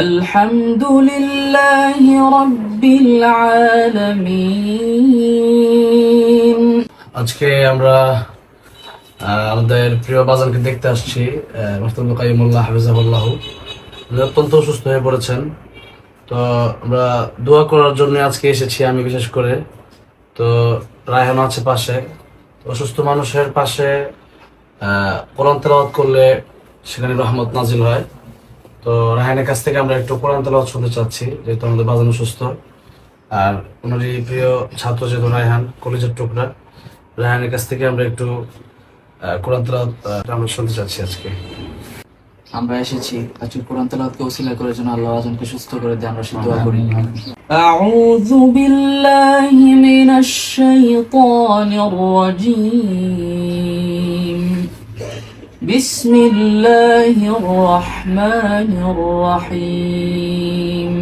الحمد لله رب العالمين। আজকে আমরা আমাদের প্রিয় বাজারকে দেখতে আসছি। মুফতি কাইয়ুমুল্লাহ হাফিজাহুল্লাহ অত্যন্ত অসুস্থ হয়ে পড়েছেন। তো আমরা দোয়া করার জন্য আজকে এসেছি, আমি বিশেষ করে। তো রায়হান আছে পাশে। অসুস্থ মানুষের পাশে কোরআন তেলাওয়াত করলে সেখানে রহমত নাজিল হয়। তো রায়হানের কাছ থেকে আমরা একটু কোরআন তেলাওয়াত শুনতে চাচ্ছি, যেহেতু আমাদের বাজান অসুস্থ। আর ওনারই প্রিয় ছাত্র যেহেতু রায়হান, কলেজের টুকরা, রায়হানের কাছ থেকে আমরা একটু কোরআন তেলাওয়াত আমরা শুনতে চাচ্ছি আজকে। আমরা এসেছি আজকে কোরআন তেলাওয়াতকে ওসিলা করে যেন আল্লাহ আজানকে সুস্থ করে দেয়, আমরা দোয়া করি। আউযু বিল্লাহি মিনাশ শাইতানির রাজীম। বিসমিল্লাহির রহমানির রহিম।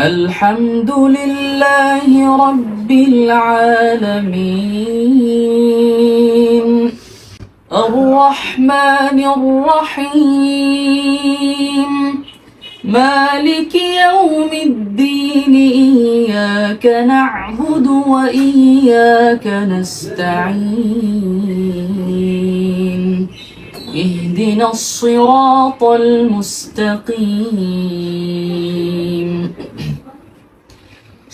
আলহামদুলিল্লাহি রাব্বিল আলামিন। الرحمن الرحيم مالك يوم الدين إياك نعبد وإياك نستعين اهدنا الصراط المستقيم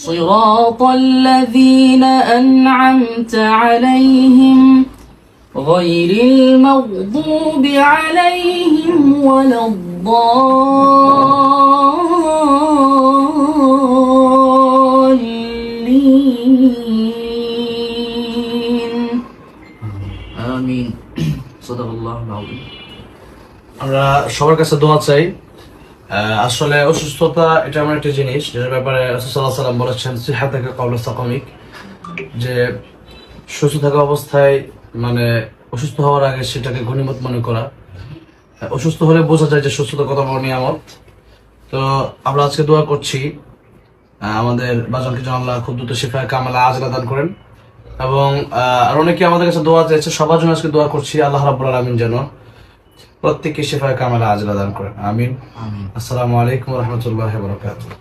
صراط الذين أنعمت عليهم غير المغضوب عليهم ولا الضالين آمين صدق الله العظيم। আমরা সবার কাছে দোয়া চাই। আসলে অসুস্থতা এটা এমন একটা জিনিস যেটার ব্যাপারে রাসূল সাল্লাল্লাহু আলাইহি ওয়াসাল্লাম বলেছেন সিহাতাকা ক্বাবলা সাকামিক, যে সুস্থ থাকা অবস্থায় মানে অসুস্থ হওয়ার আগে সেটাকে গনিমত মনে করা। অসুস্থ হলে বোঝা যায় যে সুস্থতা কত বড় নিয়ামত। তো আমরা আজকে দোয়া করছি আমাদের বাজানকে যেন আল্লাহ খুব দ্রুত শিফায়ে কামেলা আজলা দান করেন, এবং আর অনেকে আমাদের কাছে দোয়া চাইছে, সবার জন্য আজকে দোয়া করছি আল্লাহ রাব্বুল আলামিন যেন প্রত্যেককে শিফায়ে কামেলা আজলা দান করেন। আমিন। আসসালামু আলাইকুম ওয়া রাহমাতুল্লাহি ওয়া বারাকাতুহু।